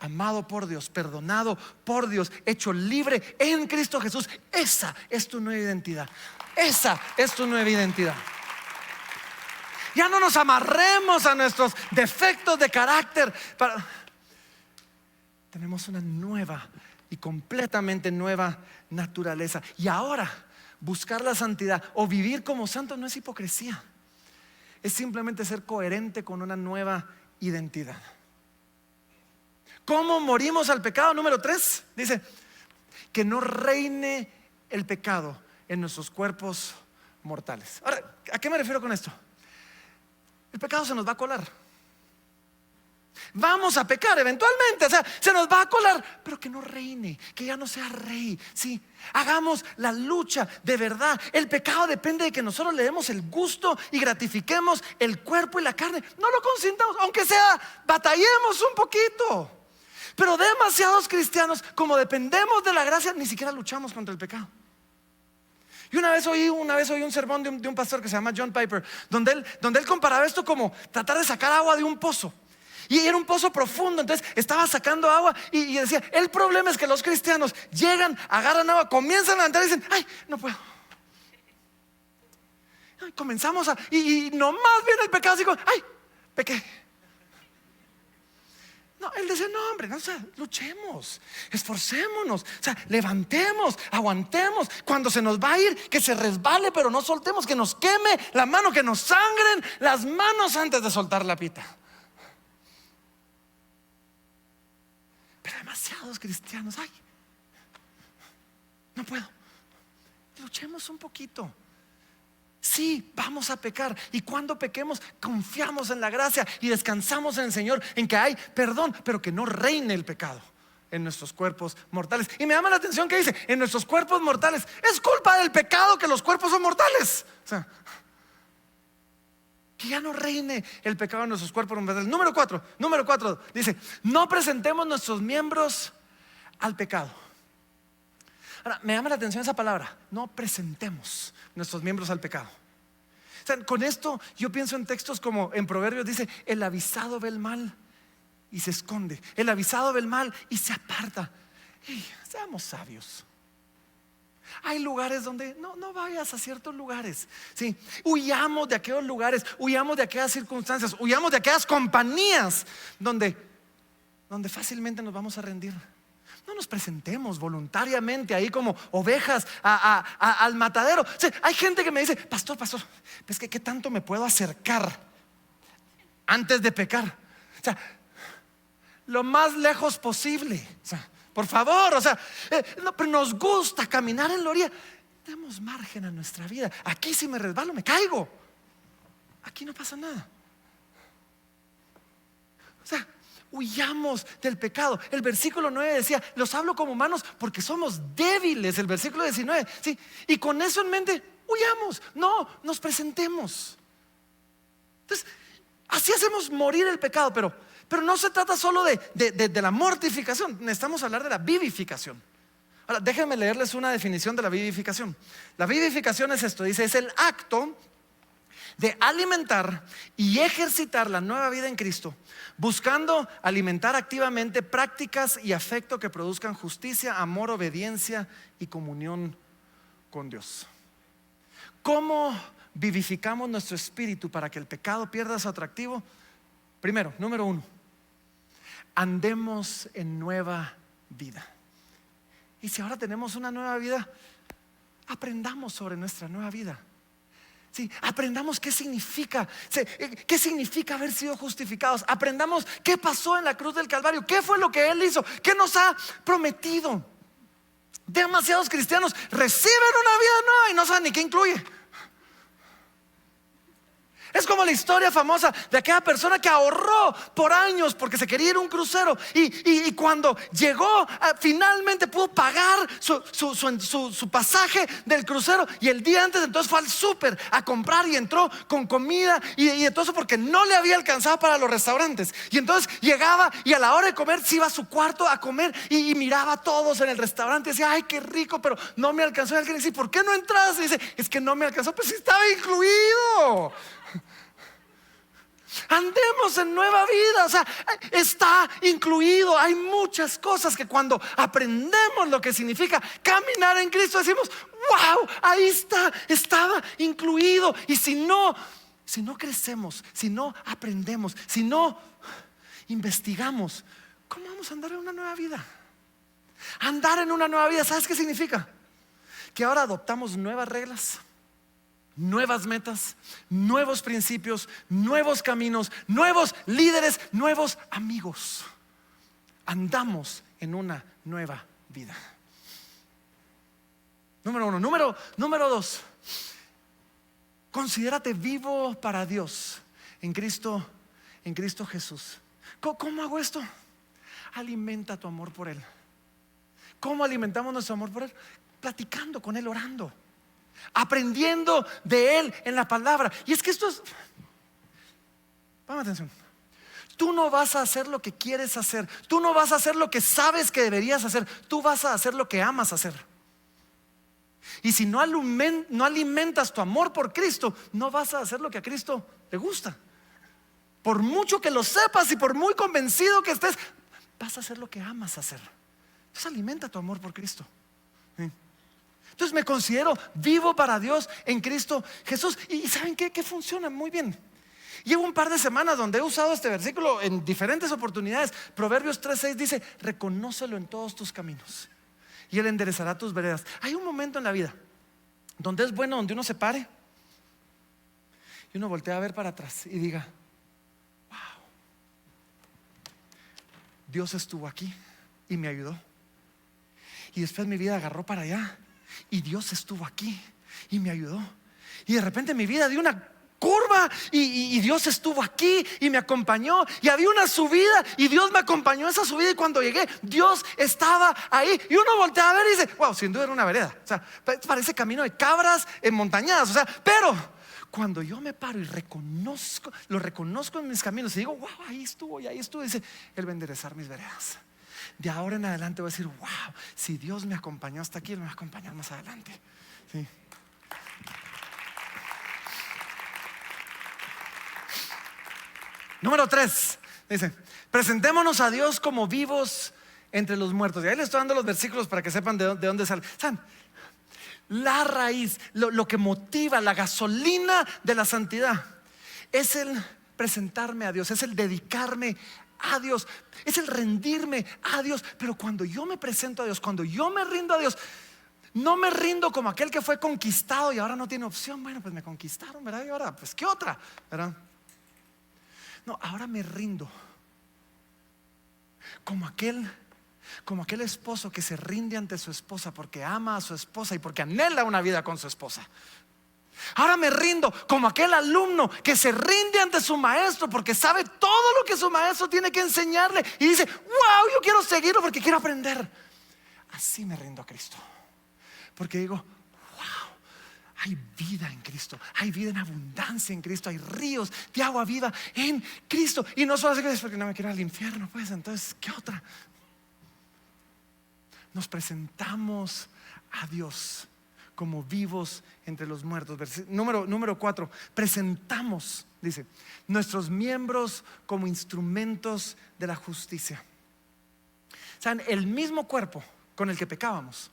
amado por Dios, perdonado por Dios, hecho libre en Cristo Jesús. Esa es tu nueva identidad. Esa es tu nueva identidad. Ya no nos amarremos a nuestros defectos de carácter. tenemos una nueva y completamente nueva naturaleza. Y ahora, buscar la santidad o vivir como santo no es hipocresía. Es simplemente ser coherente con una nueva identidad. ¿Cómo morimos al pecado? Número 3, dice que no reine el pecado en nuestros cuerpos mortales. Ahora, ¿a qué me refiero con esto? El pecado se nos va a colar. Vamos a pecar eventualmente, o sea, se nos va a colar, pero que no reine, que ya no sea rey. Sí, hagamos la lucha de verdad. El pecado depende de que nosotros le demos el gusto y gratifiquemos el cuerpo y la carne. No lo consintamos, aunque sea, batallemos un poquito. Pero demasiados cristianos, como dependemos de la gracia, ni siquiera luchamos contra el pecado. Y una vez oí un sermón de un pastor que se llama John Piper, donde él comparaba esto como tratar de sacar agua de un pozo. Y era un pozo profundo, entonces estaba sacando agua y decía, el problema es que los cristianos llegan, agarran agua, comienzan a levantar y dicen, ay, no puedo. Ay, comenzamos y nomás viene el pecado así como, ay, pequé. No, él dice, no hombre, no, o sea, luchemos, esforcémonos, o sea, levantemos, aguantemos. Cuando se nos va a ir, que se resbale, pero no soltemos, que nos queme la mano, que nos sangren las manos antes de soltar la pita. Pero demasiados cristianos, ay, no puedo. Luchemos un poquito. Sí, vamos a pecar. Y cuando pequemos, confiamos en la gracia y descansamos en el Señor, en que hay perdón, pero que no reine el pecado en nuestros cuerpos mortales. Y me llama la atención que dice, en nuestros cuerpos mortales. Es culpa del pecado que los cuerpos son mortales. O sea, que ya no reine el pecado en nuestros cuerpos mortales. Número 4 dice, no presentemos nuestros miembros al pecado. Ahora, me llama la atención esa palabra, no presentemos nuestros miembros al pecado. O sea, con esto yo pienso en textos como en Proverbios dice, el avisado ve el mal y se esconde. El avisado ve el mal y se aparta. Seamos sabios. Hay lugares donde no vayas a ciertos lugares. Sí, huyamos de aquellos lugares, huyamos de aquellas circunstancias, huyamos de aquellas compañías donde fácilmente nos vamos a rendir. No nos presentemos voluntariamente ahí como ovejas al matadero. O sea, hay gente que me dice, pastor, es que ¿qué tanto me puedo acercar antes de pecar? O sea, lo más lejos posible. O sea, por favor, o sea, pero nos gusta caminar en la orilla. Demos margen a nuestra vida. Aquí si me resbalo me caigo. Aquí no pasa nada. O sea, huyamos del pecado. El versículo 9 decía, los hablo como humanos porque somos débiles. El versículo 19, ¿sí? Y con eso en mente, huyamos. No, nos presentemos. Entonces, así hacemos morir el pecado. Pero no se trata solo de la mortificación. Necesitamos hablar de la vivificación. Ahora, déjenme leerles una definición de la vivificación. La vivificación es esto, dice, es el acto de alimentar y ejercitar la nueva vida en Cristo, buscando alimentar activamente prácticas y afecto que produzcan justicia, amor, obediencia y comunión con Dios. ¿Cómo vivificamos nuestro espíritu para que el pecado pierda su atractivo? Primero, número 1, andemos en nueva vida. Y si ahora tenemos una nueva vida, aprendamos sobre nuestra nueva vida. Sí, aprendamos qué significa haber sido justificados. Aprendamos qué pasó en la cruz del Calvario, qué fue lo que Él hizo, qué nos ha prometido. Demasiados cristianos reciben una vida nueva y no saben ni qué incluye. Es como la historia famosa de aquella persona que ahorró por años porque se quería ir a un crucero y cuando llegó finalmente pudo pagar su pasaje del crucero, y el día antes entonces fue al súper a comprar y entró con comida y entonces porque no le había alcanzado para los restaurantes, y entonces llegaba y a la hora de comer se iba a su cuarto a comer y miraba a todos en el restaurante y decía, ay, qué rico, pero no me alcanzó. Y alguien dice, ¿por qué no entras? Y dice, es que no me alcanzó. Pues sí, estaba incluido. Andemos en nueva vida, o sea, está incluido. Hay muchas cosas que cuando aprendemos lo que significa caminar en Cristo decimos, wow, ahí estaba incluido. Y si no crecemos, si no aprendemos, si no investigamos, ¿cómo vamos a andar en una nueva vida? Andar en una nueva vida, ¿sabes qué significa? Que ahora adoptamos nuevas reglas, nuevas metas, nuevos principios, nuevos caminos, nuevos líderes, nuevos amigos. Andamos en una nueva vida. Número uno. Número dos, considérate vivo para Dios en Cristo Jesús. ¿Cómo hago esto? Alimenta tu amor por Él. ¿Cómo alimentamos nuestro amor por Él? Platicando con Él, orando, aprendiendo de Él en la palabra. Y es que esto es, ponme atención, tú no vas a hacer lo que quieres hacer, tú no vas a hacer lo que sabes que deberías hacer, tú vas a hacer lo que amas hacer. Y si no alimentas tu amor por Cristo, no vas a hacer lo que a Cristo le gusta. Por mucho que lo sepas y por muy convencido que estés, vas a hacer lo que amas hacer. Entonces alimenta tu amor por Cristo. Entonces me considero vivo para Dios en Cristo Jesús. Y ¿saben qué? Que funciona muy bien. Llevo un par de semanas donde he usado este versículo en diferentes oportunidades. Proverbios 3:6 dice: reconócelo en todos tus caminos y Él enderezará tus veredas. Hay un momento en la vida donde es bueno, donde uno se pare y uno voltea a ver para atrás y diga: wow, Dios estuvo aquí y me ayudó. Y después mi vida agarró para allá y Dios estuvo aquí y me ayudó. Y de repente mi vida dio una curva y Dios estuvo aquí y me acompañó. Y había una subida y Dios me acompañó a esa subida. Y cuando llegué, Dios estaba ahí. Y uno voltea a ver y dice: wow, sin duda era una vereda. O sea, parece camino de cabras en montañadas. O sea, pero cuando yo me paro y lo reconozco en mis caminos y digo: wow, ahí estuvo y ahí estuvo, dice: Él va a enderezar mis veredas. De ahora en adelante voy a decir: wow, si Dios me acompañó hasta aquí, Él me va a acompañar más adelante. Sí. Número 3, dice: presentémonos a Dios como vivos entre los muertos. Y ahí les estoy dando los versículos para que sepan de dónde sale. ¿Saben? La raíz, lo que motiva, la gasolina de la santidad es el presentarme a Dios, es el dedicarme a Dios, es el rendirme a Dios. Pero cuando yo me presento a Dios, cuando yo me rindo a Dios, no me rindo como aquel que fue conquistado y ahora no tiene opción. Bueno, pues me conquistaron, ¿verdad? Y ahora, pues ¿qué otra? ¿Verdad? No, ahora me rindo como aquel esposo que se rinde ante su esposa porque ama a su esposa y porque anhela una vida con su esposa. Ahora me rindo como aquel alumno que se rinde ante su maestro porque sabe todo lo que su maestro tiene que enseñarle y dice: wow, yo quiero seguirlo porque quiero aprender. Así me rindo a Cristo, porque digo: wow, hay vida en Cristo, hay vida en abundancia en Cristo, hay ríos de agua viva en Cristo. Y no solo así que es porque no me quiero al infierno, pues entonces ¿qué otra? Nos presentamos a Dios como vivos entre los muertos. Número 4, presentamos, dice, nuestros miembros como instrumentos de la justicia. ¿Saben? El mismo cuerpo con el que pecábamos,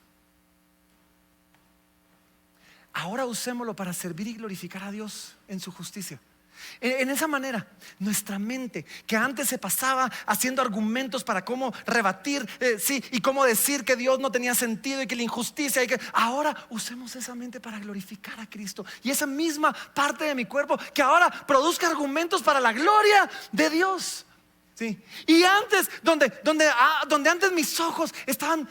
ahora usémoslo para servir y glorificar a Dios en su justicia. En esa manera, nuestra mente, que antes se pasaba haciendo argumentos para cómo rebatir, y cómo decir que Dios no tenía sentido y que la injusticia, ahora usemos esa mente para glorificar a Cristo. Y esa misma parte de mi cuerpo que ahora produzca argumentos para la gloria de Dios. ¿Sí? Y antes, donde antes mis ojos estaban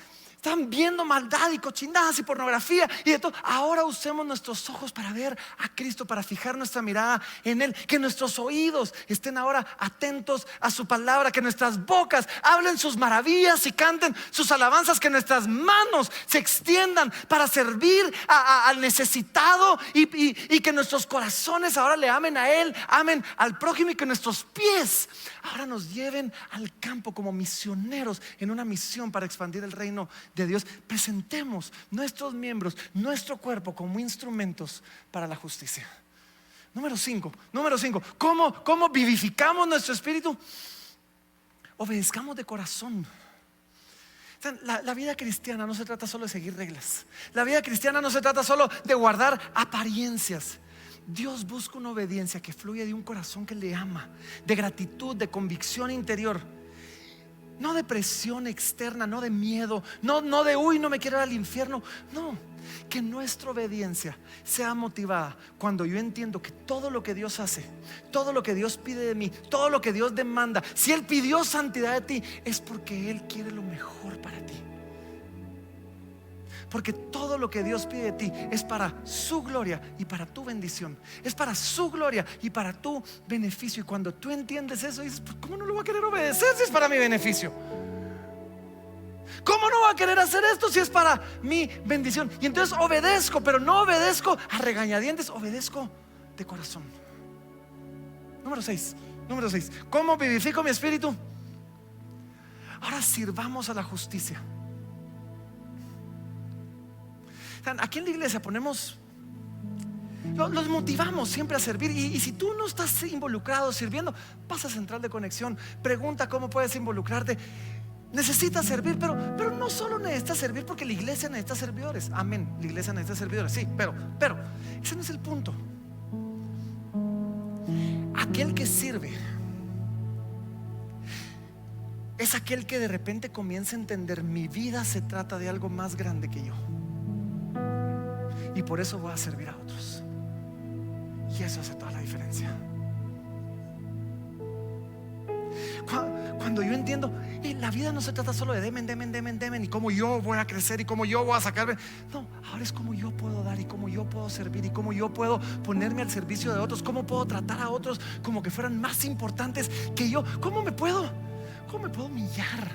viendo maldad y cochinadas y pornografía y de todo, ahora usemos nuestros ojos para ver a Cristo, para fijar nuestra mirada en Él. Que nuestros oídos estén ahora atentos a su palabra, que nuestras bocas hablen sus maravillas y canten sus alabanzas, que nuestras manos se extiendan para servir al necesitado y que nuestros corazones ahora le amen a Él, amen al prójimo, y que nuestros pies ahora nos lleven al campo como misioneros en una misión para expandir el reino de Dios. Presentemos nuestros miembros, nuestro cuerpo como instrumentos para la justicia. Número 5, ¿cómo vivificamos nuestro espíritu? Obedezcamos de corazón. La vida cristiana no se trata solo de seguir reglas. La vida cristiana no se trata solo de guardar apariencias. Dios busca una obediencia que fluye de un corazón que le ama, de gratitud, de convicción interior. no de presión externa, no de miedo, no de uy, no me quiero ir al infierno. No, que nuestra obediencia sea motivada cuando yo entiendo que todo lo que Dios hace, todo lo que Dios pide de mí, todo lo que Dios demanda, si Él pidió santidad de ti, es porque Él quiere lo mejor para ti. Porque todo lo que Dios pide de ti es para su gloria y para tu bendición. Es para su gloria y para tu beneficio. Y cuando tú entiendes eso, dices, pues, ¿cómo no lo voy a querer obedecer si es para mi beneficio? ¿Cómo no voy a querer hacer esto si es para mi bendición? Y entonces obedezco, pero no obedezco a regañadientes, obedezco de corazón. Número 6. ¿Cómo vivifico mi espíritu? Ahora sirvamos a la justicia. Aquí en la iglesia los motivamos siempre a servir. Y si tú no estás involucrado sirviendo, pasa a Central de Conexión, pregunta cómo puedes involucrarte. Necesitas servir, pero no solo necesitas servir porque la iglesia necesita servidores. Amén, la iglesia necesita servidores, sí, pero ese no es el punto. Aquel que sirve es aquel que de repente comienza a entender: mi vida se trata de algo más grande que yo, y por eso voy a servir a otros. Y eso hace toda la diferencia. Cuando yo entiendo, la vida no se trata solo de demen, y cómo yo voy a crecer y cómo yo voy a sacarme. No, ahora es cómo yo puedo dar y cómo yo puedo servir y cómo yo puedo ponerme al servicio de otros. Cómo puedo tratar a otros como que fueran más importantes que yo. ¿Cómo me puedo humillar?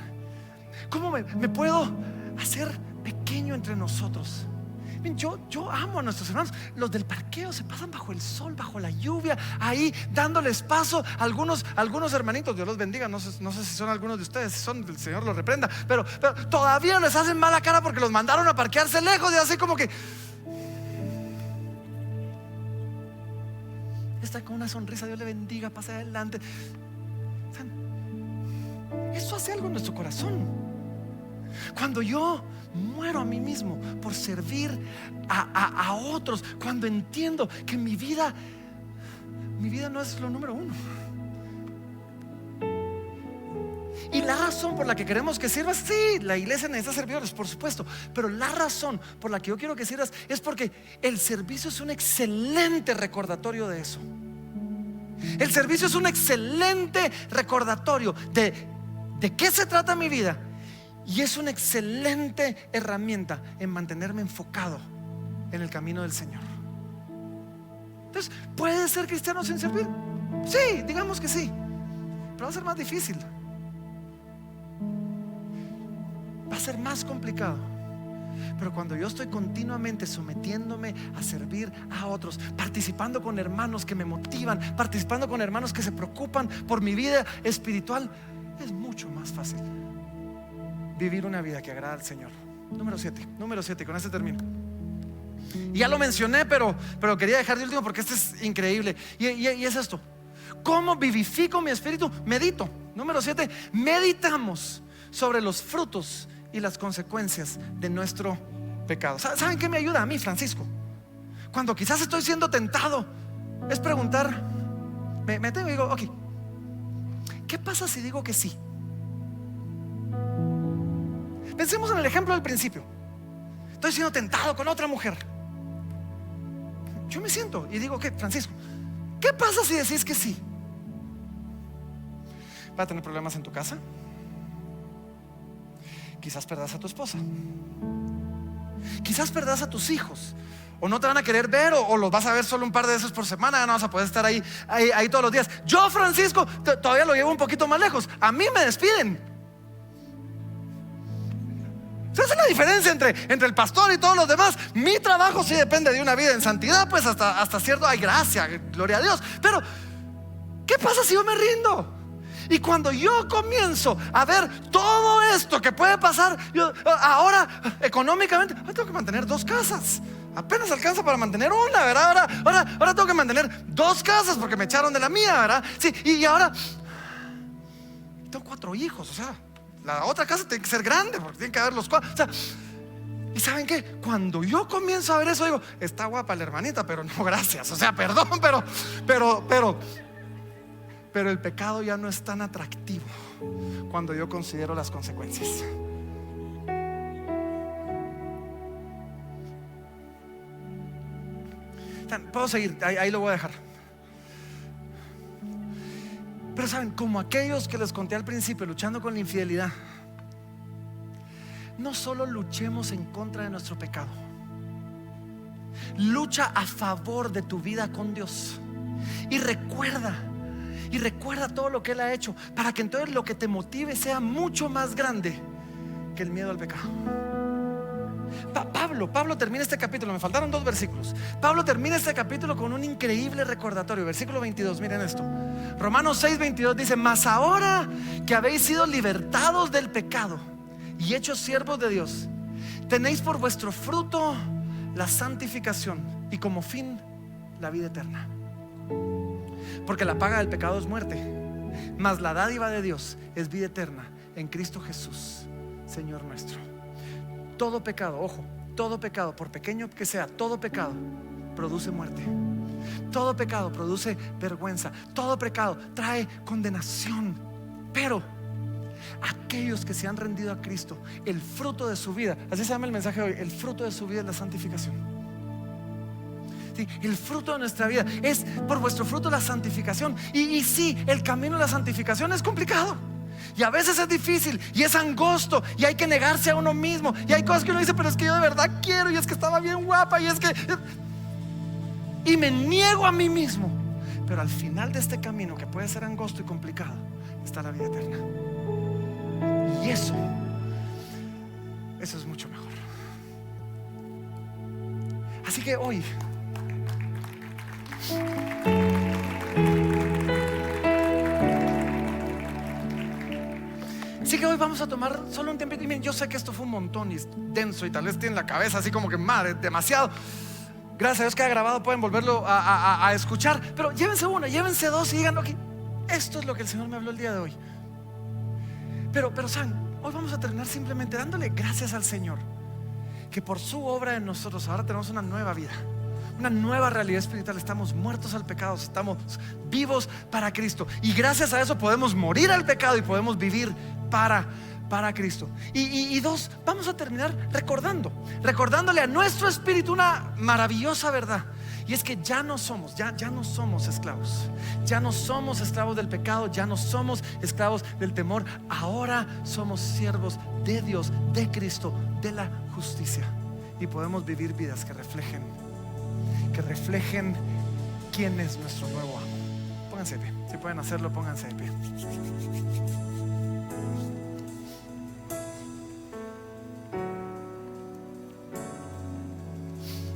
¿Cómo me puedo hacer pequeño entre nosotros? Yo amo a nuestros hermanos. Los del parqueo se pasan bajo el sol, bajo la lluvia, ahí dándoles paso. Algunos hermanitos, Dios los bendiga. No sé si son algunos de ustedes, si son, el Señor los reprenda, pero todavía les hacen mala cara porque los mandaron a parquearse lejos. Y así como que está con una sonrisa: Dios le bendiga, pase adelante. Eso hace algo en nuestro corazón. Cuando yo muero a mí mismo por servir a otros, cuando entiendo que mi vida no es lo número uno. Y la razón por la que queremos que sirvas, sí, la iglesia necesita servidores, por supuesto, pero la razón por la que yo quiero que sirvas es porque el servicio es un excelente recordatorio de eso. El servicio es un excelente recordatorio de qué se trata mi vida. Y es una excelente herramienta en mantenerme enfocado en el camino del Señor. Entonces, ¿puedes ser cristiano sin servir? Sí, digamos que sí, pero va a ser más difícil. Va a ser más complicado. Pero cuando yo estoy continuamente sometiéndome a servir a otros, participando con hermanos que me motivan, participando con hermanos que se preocupan por mi vida espiritual, es mucho más fácil vivir una vida que agrada al Señor. Número 7, con este termino. Y ya lo mencioné, pero quería dejar de último porque este es increíble. Y es esto: ¿cómo vivifico mi espíritu? Medito. Número 7, meditamos sobre los frutos y las consecuencias de nuestro pecado. ¿Saben qué me ayuda a mí, Francisco? Cuando quizás estoy siendo tentado, es preguntar, me detengo y digo, ok, ¿qué pasa si digo que sí? Pensemos en el ejemplo del principio. Estoy siendo tentado con otra mujer. Yo me siento y digo, ¿qué, Francisco? ¿Qué pasa si decís que sí? ¿Va a tener problemas en tu casa? Quizás perdas a tu esposa. Quizás perdas a tus hijos. O no te van a querer ver, o los vas a ver solo un par de veces por semana. Ya no vas a poder estar ahí todos los días. Yo, Francisco, todavía lo llevo un poquito más lejos. A mí me despiden. Esa es la diferencia entre el pastor y todos los demás. Mi trabajo sí depende de una vida en santidad, pues hasta cierto, hay gracia, gloria a Dios. Pero ¿qué pasa si yo me rindo? Y cuando yo comienzo a ver todo esto que puede pasar, ahora económicamente tengo que mantener 2 casas. Apenas alcanza para mantener una, ¿verdad? Ahora tengo que mantener 2 casas porque me echaron de la mía, ¿verdad? Sí, y ahora tengo 4 hijos, o sea, la otra casa tiene que ser grande porque tienen que haber los 4. O sea, ¿y saben qué? Cuando yo comienzo a ver eso, digo, está guapa la hermanita, pero no, gracias. O sea, perdón, pero pero el pecado ya no es tan atractivo cuando yo considero las consecuencias. Puedo seguir, ahí lo voy a dejar. Pero saben, como aquellos que les conté al principio, luchando con la infidelidad, no solo luchemos en contra de nuestro pecado, lucha a favor de tu vida con Dios. Y recuerda todo lo que Él ha hecho, para que entonces lo que te motive sea mucho más grande que el miedo al pecado. Pablo termina este capítulo, me faltaron 2 versículos. Pablo termina este capítulo con un increíble recordatorio. Versículo 22, miren esto. Romanos 6:22 dice: mas ahora que habéis sido libertados del pecado y hechos siervos de Dios, tenéis por vuestro fruto la santificación y como fin la vida eterna. Porque la paga del pecado es muerte, mas la dádiva de Dios es vida eterna en Cristo Jesús, Señor nuestro. Todo pecado, ojo, todo pecado, por pequeño que sea, todo pecado produce muerte. Todo pecado produce vergüenza. Todo pecado trae condenación. Pero aquellos que se han rendido a Cristo, el fruto de su vida, así se llama el mensaje de hoy, el fruto de su vida es la santificación. Sí, el fruto de nuestra vida es por vuestro fruto la santificación. Y sí, el camino de la santificación es complicado. Y a veces es difícil y es angosto y hay que negarse a uno mismo. Y hay cosas que uno dice: pero es que yo de verdad quiero, y es que estaba bien guapa, y es que... y me niego a mí mismo. Pero al final de este camino, que puede ser angosto y complicado, está la vida eterna. Y eso es mucho mejor. Así que hoy, vamos a tomar solo un tiempo. Y miren, yo sé que esto fue un montón y es denso y tal vez tienen la cabeza así como que madre, demasiado. Gracias a Dios queda grabado, pueden volverlo a escuchar. Pero llévense uno, llévense 2 y digan: okay, esto es lo que el Señor me habló el día de hoy. Pero saben, hoy vamos a terminar simplemente dándole gracias al Señor, que por su obra en nosotros ahora tenemos una nueva vida, una nueva realidad espiritual. Estamos muertos al pecado, estamos vivos para Cristo. Y gracias a eso podemos morir al pecado y podemos vivir para Cristo. Y 2, vamos a terminar recordándole a nuestro espíritu una maravillosa verdad. Y es que ya no somos esclavos. Ya no somos esclavos del pecado, ya no somos esclavos del temor. Ahora somos siervos de Dios, de Cristo, de la justicia. Y podemos vivir vidas que reflejen quién es nuestro nuevo amo. Pónganse de pie, si pueden hacerlo, pónganse de pie.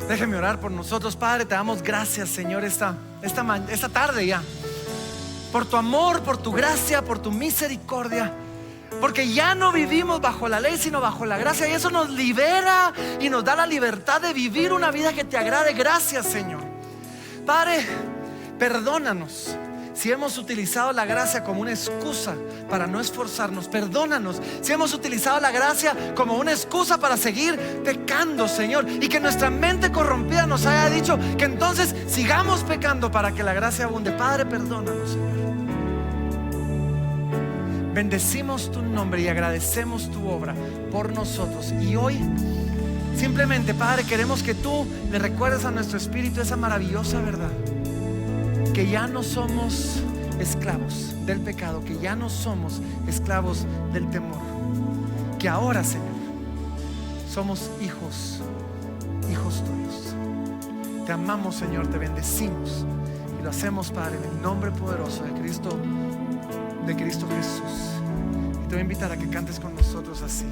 Déjeme orar por nosotros. Padre, te damos gracias, Señor, esta tarde ya, por tu amor, por tu gracia, por tu misericordia. Porque ya no vivimos bajo la ley, sino bajo la gracia. Y eso nos libera y nos da la libertad de vivir una vida que te agrade. Gracias, Señor. Padre, perdónanos si hemos utilizado la gracia como una excusa para no esforzarnos. Perdónanos si hemos utilizado la gracia como una excusa para seguir pecando, Señor. Y que nuestra mente corrompida nos haya dicho que entonces sigamos pecando para que la gracia abunde. Padre, perdónanos, Señor. Bendecimos tu nombre y agradecemos tu obra por nosotros. Y hoy simplemente, Padre, queremos que tú le recuerdes a nuestro espíritu esa maravillosa verdad, que ya no somos esclavos del pecado, que ya no somos esclavos del temor, que ahora, Señor, somos hijos tuyos. Te amamos, Señor, te bendecimos y lo hacemos, Padre, en el nombre poderoso de Cristo Jesús. Y te voy a invitar a que cantes con nosotros así.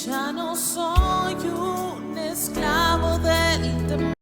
Ya no soy un esclavo del temor.